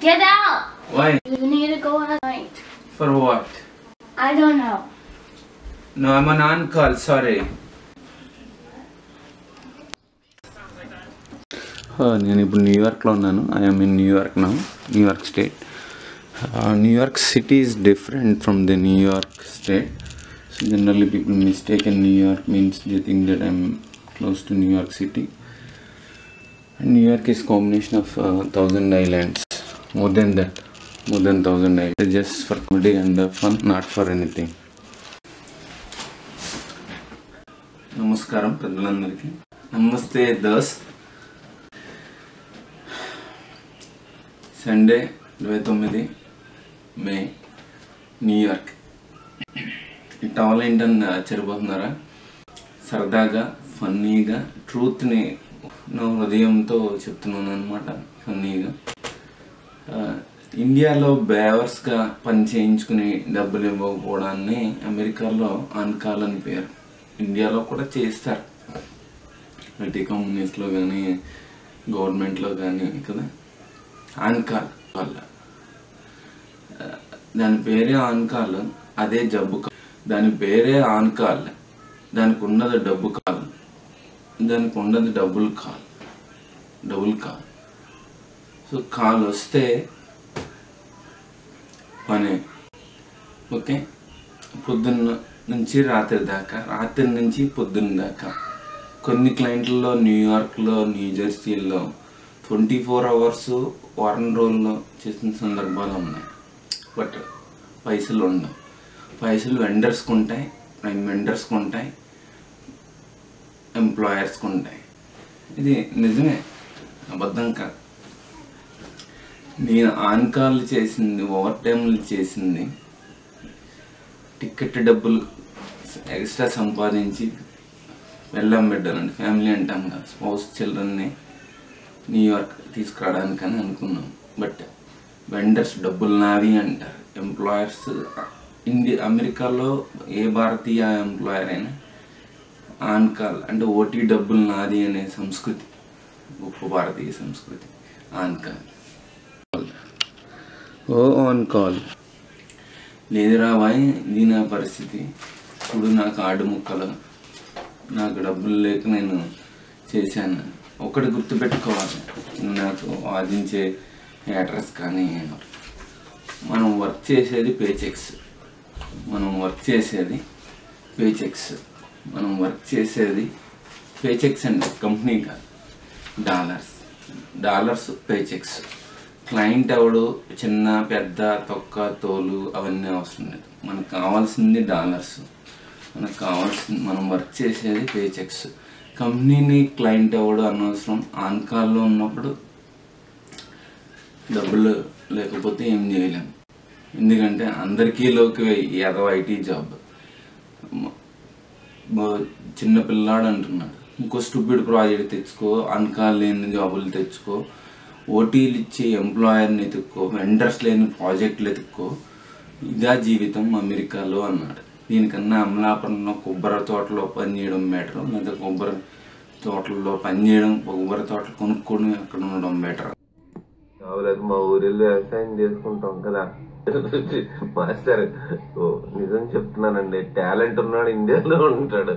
Get out! Why? You need to go outside. For what? I don't know. No, I'm on call, sorry. నేను ఇప్పుడు న్యూయార్క్లో ఉన్నాను. I'm in New York now, New York state. New York city is different from the New York state. So generally people mistake in New York means they think that I'm close to New York city. And New York is combination of 1,000 islands, more than 1,000 islands, just for comedy and fun, not for anything. నమస్కారం పెద్దలందరికీ. నమస్తే those. Sunday 29 May, New York. ఈ towel ఏంటని చెరిపోతున్నారా? సరదాగా ఫన్నీగా ట్రూత్ని నా హృదయంతో చెప్తున్నాను అనమాట. ఫన్నీగా ఇండియాలో బేవర్స్గా పని చేయించుకుని డబ్బులు ఇవ్వకపోవడాన్ని అమెరికాలో ఆన్ కాల్ అని పేరు. ఇండియాలో కూడా చేస్తారు, ఐటీ కంపెనీస్లో కానీ గవర్నమెంట్లో కానీ కదా, ఆన్ కాల్ వల్ల. దాని పేరే ఆన్ కాల్, అదే జబ్బు కాల్. దాని పేరే ఆన్ కాల్, దానికి ఉన్నది డబ్బు కాల్, దానికి ఉన్నది డబుల్ కాల్. సో కాల్ వస్తే పనే. ఓకే, పొద్దున్న నుంచి రాత్రి దాకా, రాత్రి నుంచి పొద్దున్న దాకా. కొన్ని క్లయింట్లలో న్యూయార్క్లో, న్యూజెర్సీలో 24 hours వారం రోజుల్లో చేసిన సందర్భాలు ఉన్నాయి. బట్ పైసలు ఉండవు. పైసలు వెండర్స్కి ఉంటాయి, ఎంప్లాయర్స్కి ఉంటాయి. ఇది నిజమే, అబద్ధం కాదు. నేను ఆన్ కాల్ చేసింది, ఓవర్ టైంలు చేసింది, టికెట్ డబ్బులు ఎక్స్ట్రా సంపాదించి వెళ్ళాం బిడ్డలండి, ఫ్యామిలీ అంటాం కదా, స్పౌస్ చిల్డ్రన్ని న్యూయార్క్ తీసుకురావడానికని అనుకున్నాం. బట్ వెండర్స్ డబ్బులు నావి అంటారు. ఎంప్లాయర్స్ అమెరికాలో ఏ భారతీయ ఎంప్లాయర్ అయినా ఆన్ కాల్ అంటే ఓటీ డబ్బులు నాది అనే సంస్కృతి, గొప్ప భారతీయ సంస్కృతి. ఆన్ కాల్, ఆన్ కాల్ లేదురా బాయ్, ఇది నా పరిస్థితి, ఇప్పుడు నాకు ఆడు ముక్కలు, నాకు డబ్బులు లేక నేను చేశాను. ఒకటి గుర్తుపెట్టుకోవాలి, నాకు వాదించే యాడ్రస్ కానీ, మనం వర్క్ చేసేది పేచెక్స్, మనం వర్క్ చేసేది అంటే కంపెనీ కాదు, డాలర్స్ పేచెక్స్. క్లయింట్ ఎవడు చిన్న పెద్ద తొక్క తోలు అవన్నీ అవసరం లేదు. మనకు కావాల్సింది డాలర్స్, మనం వర్క్ చేసేది పేచెక్స్. కంపెనీని క్లయింట్ ఎవడు అనవసరం. ఆన్ కాల్లో ఉన్నప్పుడు డబ్బులు లేకపోతే ఏం చేయలేము. ఎందుకంటే అందరికీ లోకి ఏదో ఐటీ జాబ్. చిన్న పిల్లాడు అంటున్నాడు, ఇంకో స్టూపిడ్ ప్రాజెక్ట్ తెచ్చుకో, ఆన్ కాల్ లేని జాబులు తెచ్చుకో, ఓటీలు ఇచ్చి ఎంప్లాయర్ని ఎత్తుక్కో, వెండర్స్ లేని ప్రాజెక్టులు ఎత్తుక్కో, ఇదా జీవితం అమెరికాలో అన్నాడు. దీనికన్నా అమలాపురంలో కొబ్బరి తోటలో పనిచేయడం బెటర్, లేదా కొబ్బరి తోటల్లో పనిచేయడం, కొబ్బరి తోటలు కొనుక్కొని అక్కడ ఉండడం బెటర్. మా ఊరిలో వ్యవసాయం చేసుకుంటాం కదా మాస్టర్. నిజం చెప్తున్నానండి, టాలెంట్ ఉన్నాడు ఇండియాలో ఉంటాడు.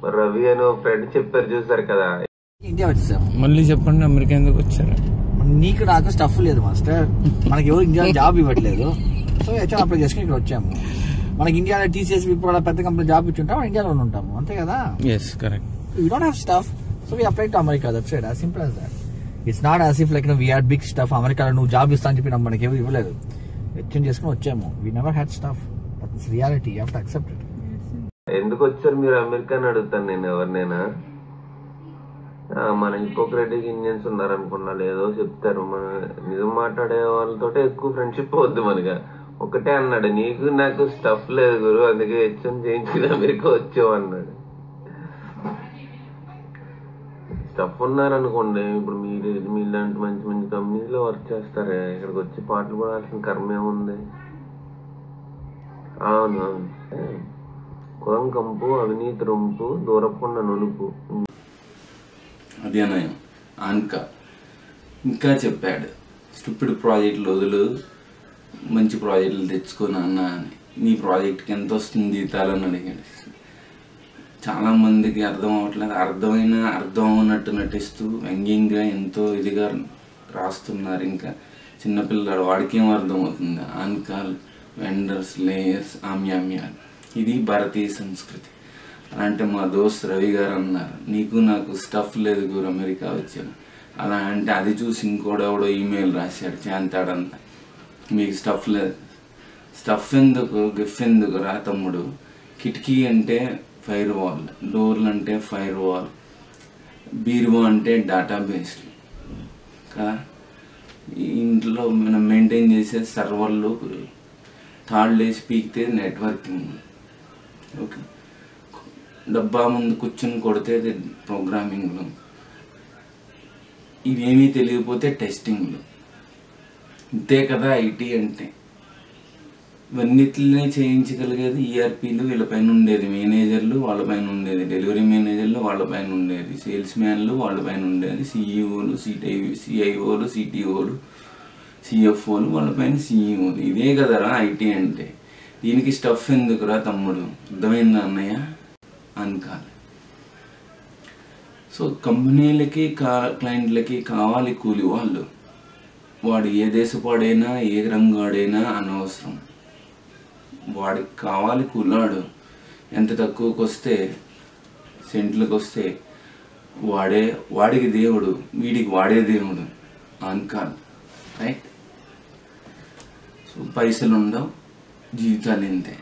మరి రవి అని ఫ్రెండ్ చెప్పారు, చూసారు కదా. ఇండియా వచ్చేసాము. మళ్ళీ చెప్పండి, అమెరికా ఎందుకు వచ్చారు? నీకు నాకు స్టఫ్ లేదు మాస్టర్, మనకి ఎవరు ఇండియాలో జాబ్ ఇవ్వట్లేదు. సో హెచ్ఆర్ అప్లై చేసుకుని ఇక్కడ వచ్చాము. మనకి ఇండియాలో టీసీఎస్ ఇప్పుడు పెద్ద కంపెనీ జాబ్ ఇచ్చుంటాం, మనం ఇండియాలో ఉంటాము, అంతే కదా. You don't have stuff, so we apply to America. That's it, as simple as that. It's not as if like we had big stuff. అమెరికాలో నువ్వు జాబ్ ఇస్తా అని చెప్పి మనకి ఎవరు ఇవ్వలేదు, ఎక్స్చేంజ్ చేసుకుని వచ్చాము. We never had stuff, that's reality, you have to accept it. ఎందుకు వచ్చారు మీరు అమెరికా అని అడుగుతాను నేను ఎవరినైనా. మన హిపోక్రటిక్ ఇండియన్స్ ఉన్నారనుకున్నా, లేదో చెప్తారు. మన నిజం మాట్లాడే వాళ్ళతో ఎక్కువ ఫ్రెండ్షిప్ వద్దు మనగా. ఒకటే అన్నాడు, నీకు నాకు స్టఫ్ లేదు గురు, అందుకే హెచ్ఎం చేయించుకుని అమెరికా వచ్చావు అన్నాడు. స్టఫ్ ఉన్నారనుకోండి, ఇప్పుడు మీలాంటి మంచి మంచి కంపెనీలో వర్క్ చేస్తారే, ఇక్కడికి వచ్చి పాటలు పడాల్సిన కర్మ ఏముంది? అవును, కులం కంపు, అవినీతి రొంపు, దూరపున్న నునుపు. అది అన్నయం ఆన్కా ఇంకా చెప్పాడు. స్టూపిడ్ ప్రాజెక్టులు వదులు, మంచి ప్రాజెక్టులు తెచ్చుకొని అన్న అని. నీ ప్రాజెక్ట్కి ఎంత వస్తుంది జీతాలని అడిగాడు. చాలామందికి అర్థం అవ్వట్లేదు, అర్థం అవునట్టు నటిస్తూ వ్యంగ్యంగా ఎంతో ఇదిగా రాస్తున్నారు. ఇంకా చిన్నపిల్లాడు వాడికేం అర్థమవుతుంది? ఆన్కాల్, వెండర్స్, లేయర్స్, ఆమ్యామ్యాలు, ఇది భారతీయ సంస్కృతి. అలాంటి మా దోస్త్ రవి గారు అన్నారు, నీకు నాకు స్టఫ్ లేదు గురు, అమెరికా వచ్చాను. అలా అంటే అది చూసి ఇంకోడెవడో ఈమెయిల్ రాశాడు చేంతాడంతా, మీకు స్టఫ్ లేదు. స్టఫ్ ఎందుకు, గిఫ్ ఎందుకు రా తమ్ముడు? కిటికీ అంటే ఫైర్ వాల్, డోర్లు అంటే ఫైర్ వాల్, బీరువా అంటే డేటాబేస్ కదా. ఇంట్లో మనం మెయింటైన్ చేసే సర్వర్లు, థర్డ్ లేసి పీకితే నెట్వర్కింగ్. ఓకే, డబ్బా ముందు కూర్చొని కొడితే ప్రోగ్రామింగ్లు, ఇవేమీ తెలియకపోతే టెస్టింగ్లు. ఇంతే కదా ఐటీ అంటే. ఇవన్నిటిని చేయించగలిగేది ఈఆర్పీలు, వీళ్ళపైన ఉండేది మేనేజర్లు, వాళ్ళపైన ఉండేది డెలివరీ మేనేజర్లు, వాళ్ళపైన ఉండేది సేల్స్ మ్యాన్లు, వాళ్ళపైన ఉండేది సిఈఓలు, సిఐఓలు, సిటిఓలు, సిఎఫ్ఓలు, వాళ్ళపైన సిఈఓలు. ఇదే కదరా ఐటీ అంటే. దీనికి స్టఫ్ ఎందుకురా తమ్ముడు? అర్థమైందా అన్నయ్య? అనుకోవాలి. సో కంపెనీలకి క్లయింట్లకి కావాలి కూలి వాళ్ళు. వాడు ఏ దేశపాడైనా ఏ రంగాడైనా అనవసరం, వాడికి కావాలి కూలాడు. ఎంత తక్కువకి వస్తే, సెంట్లకు వస్తే వాడికి దేవుడు, వీడికి వాడే దేవుడు. అనుకోవాలి, రైట్? సో పైసలు ఉండవు, జీవితాలు ఇంతే.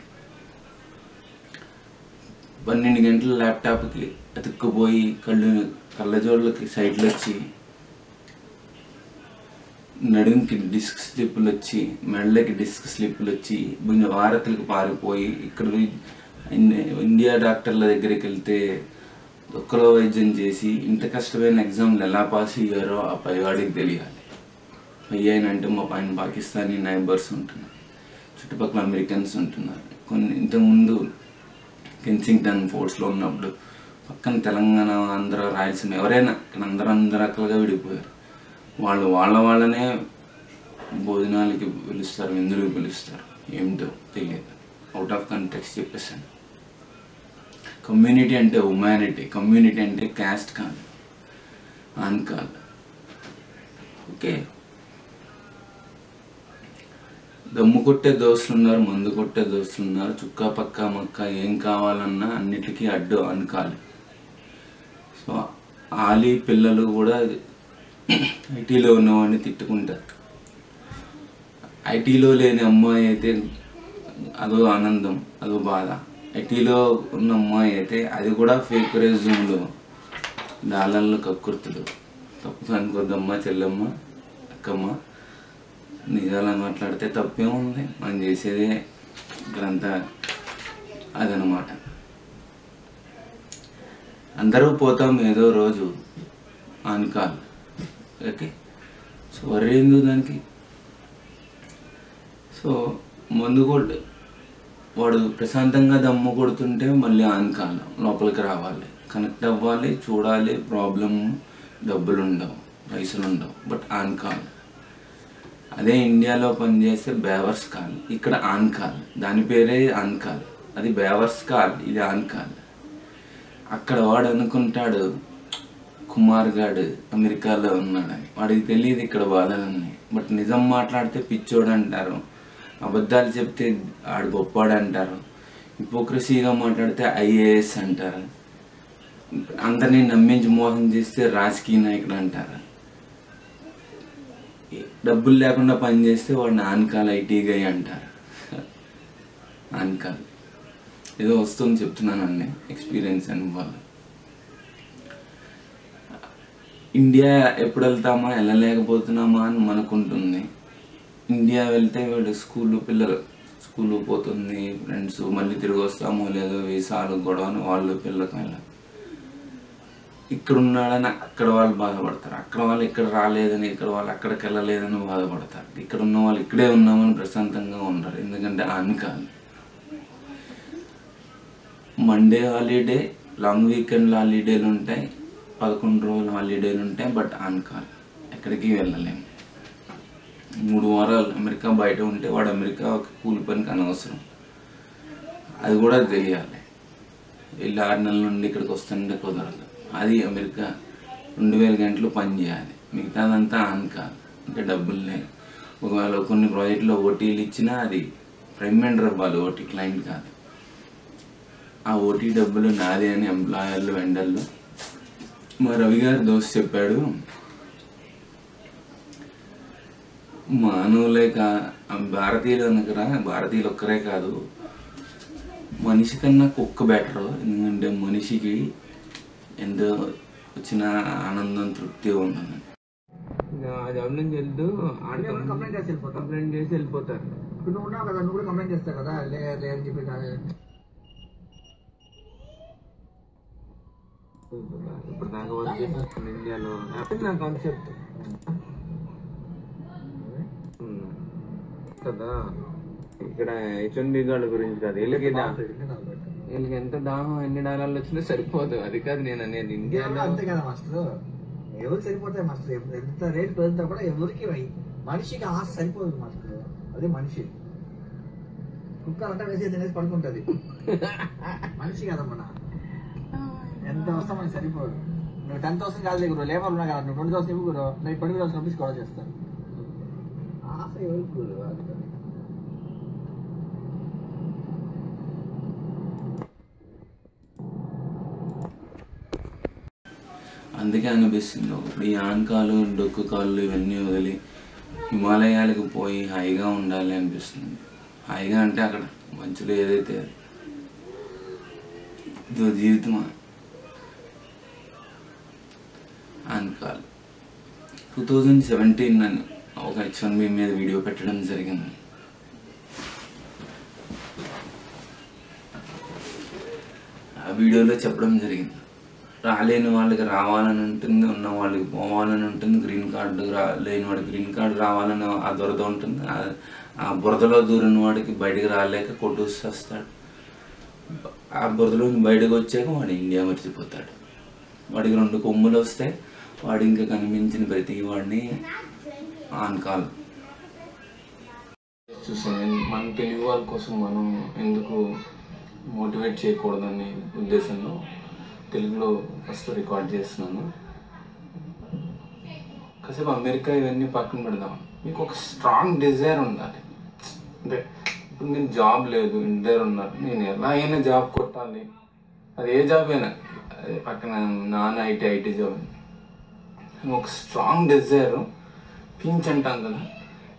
12 గంటల ల్యాప్టాప్కి అతుక్కుపోయి కళ్ళజోళ్ళకి సైట్లు వచ్చి, నడుంకి డిస్క్ స్లిప్పులు వచ్చి, మెడలకి డిస్క్ స్లిప్పులు వచ్చి, వారతులకు పారిపోయి, ఇక్కడ ఇండియా డాక్టర్ల దగ్గరికి వెళ్తే ఒక్కలో వైద్యం చేసి ఇంత కష్టమైన ఎగ్జామ్లు ఎలా పాస్ అయ్యారో ఆ పైవాడికి తెలియాలి. అయ్యానంటే మా పైన పాకిస్తానీ నైబర్స్ ఉంటున్నారు, చుట్టుపక్కల అమెరికన్స్ ఉంటున్నారు. ఇంతకుముందు కెన్సింగ్టన్ ఫోర్ట్స్లో ఉన్నప్పుడు పక్కన తెలంగాణ, ఆంధ్ర, రాయలసీమ ఎవరైనా ఇక్కడ అందరూ రకాలుగా విడిపోయారు. వాళ్ళనే భోజనాలకి పిలుస్తారు, విందులకు పిలుస్తారు, ఏమిటో తెలియదు, అవుట్ ఆఫ్ కంటెక్స్ట్ చెప్పేసాను. కమ్యూనిటీ అంటే హ్యుమానిటీ, కమ్యూనిటీ అంటే క్యాస్ట్ కాదు, కాదు. ఓకే, దమ్ము కొట్టే దోస్తులు ఉన్నారు, మందు కొట్టే దోస్తులు ఉన్నారు, చుక్క పక్క మక్క ఏం కావాలన్నా అన్నిటికీ అడ్డు అనుకాలి. సో ఆలి పిల్లలు కూడా ఐటీలో ఉన్నవాడిని తిట్టుకుంటారు. ఐటీలో లేని అమ్మాయి అయితే అదో ఆనందం, అదో బాధ. ఐటీలో ఉన్న అమ్మాయి అయితే అది కూడా ఫేక్ రెజ్యూమ్లు, డాలర్లు, కక్కుర్తులు. తప్పు అనుకోద్దమ్మా చెల్లెమ్మ, అక్కమ్మ, నిజాలు మాట్లాడితే తప్పేముంది, మనం చేసేదే ఇక్కడంతా అదనమాట. అందరూ పోతాం ఏదో రోజు అనుకాలి. ఓకే, సో వర్రీ ఎందుకు దానికి? సో మందు వాడు ప్రశాంతంగా దమ్ము కొడుతుంటే మళ్ళీ అనుకాలం లోపలికి రావాలి, కనెక్ట్ అవ్వాలి, చూడాలి. ప్రాబ్లమ్ డబ్బులు ఉండవు, పైసలు ఉండవు, బట్ అనుకాలి. అదే ఇండియాలో పనిచేస్తే బేవర్స్ కాల్, ఇక్కడ ఆన్కాల్, దాని పేరే ఆన్కాల్. అది బేవర్స్ కాల్, ఇది ఆన్కాల్. అక్కడ వాడు అనుకుంటాడు కుమార్ గాడు అమెరికాలో ఉన్నాడని, వాడికి తెలియదు ఇక్కడ బాధలన్నీ. బట్ నిజం మాట్లాడితే పిచ్చోడు అంటారు, అబద్ధాలు చెప్తే ఆడు గొప్పాడు అంటారు, హిపోక్రసీగా మాట్లాడితే ఐఏఎస్ అంటారు, అందరినీ నమ్మించి మోసం చేస్తే రాజకీయ నాయకుడు అంటారు, డబ్బులు లేకుండా పని చేస్తే వాడిని ఆన్కాల్ ఐటీ గై అంటారు. ఆన్కాల్ ఏదో వస్తుంది చెప్తున్నానండి, ఎక్స్పీరియన్స్ అనుభవాలు. ఇండియా ఎప్పుడు వెళ్తామా, వెళ్ళలేకపోతున్నామా అని మనకుంటుంది. ఇండియా వెళ్తే వీళ్ళు పిల్లలు స్కూల్ పోతుంది, ఫ్రెండ్స్, మళ్ళీ తిరిగి వస్తామో లేదో వీసాలు గొడవ అని వాళ్ళు పిల్లలకి వెళ్ళాలి. ఇక్కడ ఉన్నాడని అక్కడ వాళ్ళు బాధపడతారు, అక్కడ వాళ్ళు ఇక్కడ రాలేదని, ఇక్కడ వాళ్ళు అక్కడికి వెళ్ళలేదని బాధపడతారు. ఇక్కడ ఉన్న వాళ్ళు ఇక్కడే ఉన్నామని ప్రశాంతంగా ఉండరు, ఎందుకంటే ఆన్కాల్. మండే హాలిడే, లాంగ్ వీకెండ్ హాలిడేలు ఉంటాయి, 11 రోజుల హాలిడేలు ఉంటాయి, బట్ ఆన్కాల్, ఎక్కడికి వెళ్ళలేము. 3 వారాలు అమెరికా బయట ఉంటే వాడు అమెరికా ఒక కూలి పనికి అనవసరం, అది కూడా తెలియాలి. వెళ్ళి 6 నెలల నుండి ఇక్కడికి వస్తుంటే కుదరదు. అది అమెరికా 2000 గంటలు పని చేయాలి, మిగతాదంతా ఆన్ కాదు, అంటే డబ్బులు లేదు. ఒకవేళ కొన్ని ప్రాజెక్టులో ఓటీలు ఇచ్చినా అది రిమైండర్ ఇవ్వాలి, ఓటీ క్లయింట్ కాదు. ఆ ఓటీ డబ్బులు నాదే అని ఎంప్లాయర్లు వెండర్లు. మా రవి గారి దోస్త్ చెప్పాడు, మానవులే భారతీయులు అనకరా, భారతీయులు ఒక్కరే కాదు, మనిషి కన్నా కుక్క బెటరు. ఎందుకంటే మనిషికి ఎంతో వచ్చిన ఆనందం తృప్తి ఉంటుంది. జాబ్ నుంచి వెళ్తూ కంప్లైంట్ చేసి వెళ్ళిపోతారు. ఇప్పుడు నువ్వు ఉన్నావు కదా, నువ్వు కూడా కంప్లైంట్ చేస్తావు కదా, లే అని చెప్పి ఇప్పుడు దాకా వర్క్ చేస్తాను ఇండియాలో. నా కాన్సెప్ట్ కదా, ఇక్కడ హెచ్ఎండి గార్డ్ గురించి కాదు. వీళ్ళకి ఎంత దాహం ఎన్ని డాలర్లు వచ్చినా సరిపోదు, అది కాదు నేను అనేది. ఇండియాలో అంతే కదా మాస్టర్, ఎవరు సరిపోతాయి మాస్టర్, ఎంత రేట్ పెరుగుతా కూడా ఎవరికి మనిషికి ఆశ సరిపోదు మాస్టర్. అదే మనిషి. కుక్క అంట వేసి తినేసి పడుకుంటది, మనిషి కదమ్మా. ఎంత వస్తా మనకి సరిపోదు. నువ్వు 10,000 కాదు గురు, లేబర్ ఉన్నా కదా, నువ్వు 20,000 ఇవ్వు గురు, నేను 20,000 రూపీస్ కూడా చేస్తాను. ఆశ ఎవరికి గురు? అందుకే అనిపిస్తుంది ఇప్పుడు ఈ ఆన్కాలు డొక్కు కాళ్ళు ఇవన్నీ వదిలి హిమాలయాలకు పోయి హాయిగా ఉండాలి అనిపిస్తుంది. హాయిగా అంటే అక్కడ మంచులో ఏదైతే ఇదో జీవితమా. ఆన్కాల్ 2017 అని ఒక H1B మీద వీడియో పెట్టడం జరిగింది. ఆ వీడియోలో చెప్పడం జరిగింది, రాలేని వాళ్ళకి రావాలని ఉంటుంది, ఉన్న వాళ్ళకి పోవాలని ఉంటుంది. గ్రీన్ కార్డు లేని వాడికి గ్రీన్ కార్డు రావాలని ఆ దురద ఉంటుంది. ఆ బురదలో దూరిన వాడికి బయటకు రాలేక కొట్టేస్తాడు. ఆ బురదలో బయటకు వచ్చాక వాడు ఇండియా మర్చిపోతాడు. వాడికి 2 కొమ్ములు వస్తే వాడు ఇంకా కనిపించిన ప్రతి వాడిని ఆన్కాల్ చూసాను. మన తెలుగు వాళ్ళ కోసం మనం ఎందుకు మోటివేట్ చేయకూడదనే ఉద్దేశంలో తెలుగులో ఫస్ట్ రికార్డ్ చేస్తున్నాను. కాసేపు అమెరికా ఇవన్నీ పక్కన పెడదాం. మీకు ఒక స్ట్రాంగ్ డిజైర్ ఉండాలి. అంటే ఇప్పుడు నేను జాబ్ లేదు, ఇండియర్ ఉన్నారు, నేను ఎలా అయినా జాబ్ కొట్టాలి. అది ఏ జాబ్ అయినా, అదే పక్కన నాన్ ఐటీ జాబ్ అయినా ఒక స్ట్రాంగ్ డిజైర్, పించ్ అంటాం కదా,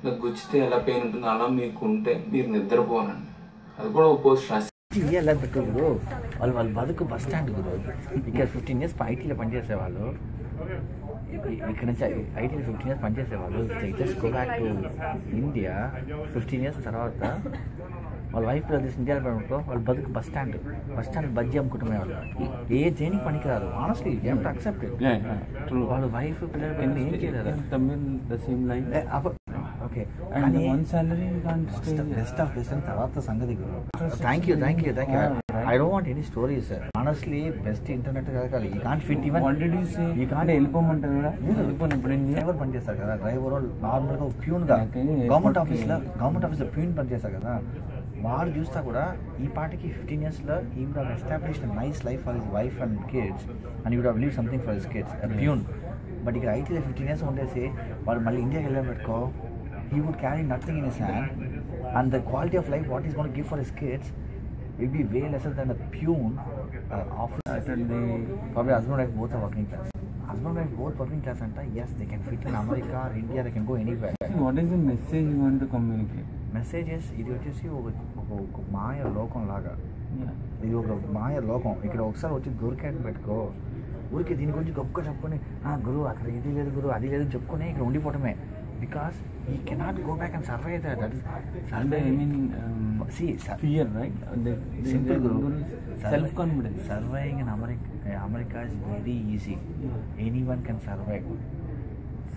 ఇలా గుచ్చితే ఎలా పెయిన్ ఉంటుందో అలా మీకు ఉంటే మీరు నిద్రపోవాలండి. అది కూడా ఒక పోస్ట్ రాసి ఎలా పెట్టు గురు, వాళ్ళ బతుకు బస్ స్టాండ్ గురు. ఇక్కడ 15 years ఐటీలో పనిచేసేవాళ్ళు, ఇక్కడ నుంచి ఐటీలో 15 years పనిచేసేవాళ్ళు. Just go back to India 15 years తర్వాత వాళ్ళ వైఫ్ బ్రదర్స్ ఇండియాలో పడుకో, వాళ్ళ బతుకు బస్ స్టాండ్ బజ్జీ అమ్ముకుంటున్నాయి. వాళ్ళు ఏ దేనికి పనికిరారు. Honestly you have to accept it. వాళ్ళ వైఫ్ పిల్లలు ఏం చేయలేదు. ఓకే, బెస్ట్ ఆఫ్ బెస్ట్ తర్వాత సంగతి గురు. Thank you. I don't want any stories, sir. Honestly, best internet కాదు. You can't fit even. You can't వెళ్ళిపోమంటారు కదా. ఇప్పుడు డ్రైవర్ పని చేస్తారు కదా, డ్రైవర్ నార్మల్ గా ప్యూన్ గా గవర్నమెంట్ ఆఫీస్ లో ప్యూన్ పని చేస్తారు కదా. వాడు చూస్తా కూడా ఈ పాటికి 15 years లో he would have established a nice life for his wife and kids, and he would have lived something for his kids. A peon. But ఇక్కడ ఐటీలో 15 years ఉండేసి వాడు మళ్ళీ ఇండియాకి వెళ్ళబెట్టుకో, he would carry nothing in his hand, and the quality of life what he's going to give for his kids will be way lesser than a peon office. Probably husband and wife both are working class. And yes, they can fit in America or India, they can go anywhere. What is the message you want to communicate? Message is, ఇది వచ్చేసి ఒక మాయ లోకం లాగా. ఇది ఒక మాయ లోకం. ఇక్కడ ఒకసారి వచ్చి దొరికాడు పెట్టుకో, ఊరికి దీని గురించి గొప్పగా చెప్పుకొని గురువు అక్కడ ఇది లేదు గురువు అది లేదు చెప్పుకొని ఇక్కడ ఉండిపోవటమే. Because he cannot go back and survive that. That is survive. I mean, see, fear, right? Simple guru. Self-confidence. Surviving in America is very easy. Anyone can survive.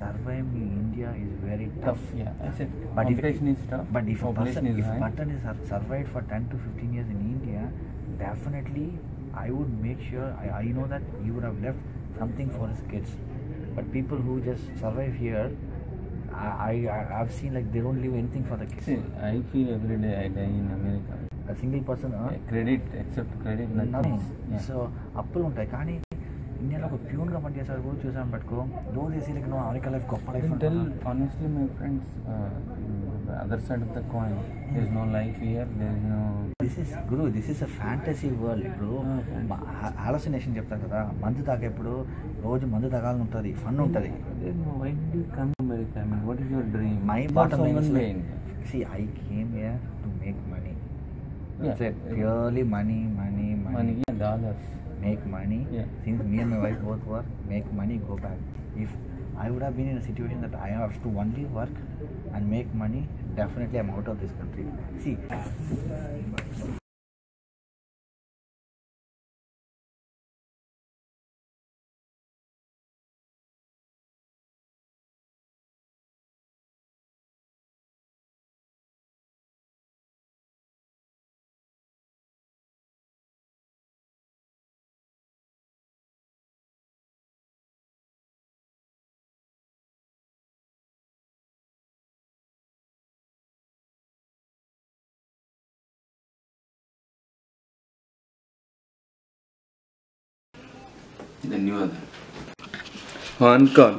Surviving in India is very tough. Yeah, I said competition is tough. But if a person is survived for 10 to 15 years in India, definitely I would make sure I know that he would have left something for his kids. But people who just survive here, I've seen like they don't leave anything for the kids. See, I feel every day I die in America. A single person Credit, except credit, nothing. Yeah. So అప్పులు ఉంటాయి కానీ ఇండియాలో ఒక ప్యూన్గా పనిచేసారు కూడా చూసాను పట్టుకో దో చేసి లైక్ నో అమెరికా లైఫ్ గొప్ప life Tell honestly, my friends, the other side of the coin, there is no life here, there is no... this is a fantasy world. ఇప్పుడు హాలసినేషన్ చెప్తారు కదా, మందు తాగేప్పుడు రోజు మందు తాగాలని ఉంటుంది, ఫన్ ఉంటుంది. Why did you come to America? I mean, what is your dream? My bottom line is like, see, I came here to make money. That's it. Purely money. Money, yeah, dollars. Make money. Yeah. Since me and my wife both work, make money, go back. If I would have been in a situation that I have to only work and make money, definitely I'm out of this country. See. ధన్యవాదాలు. On call.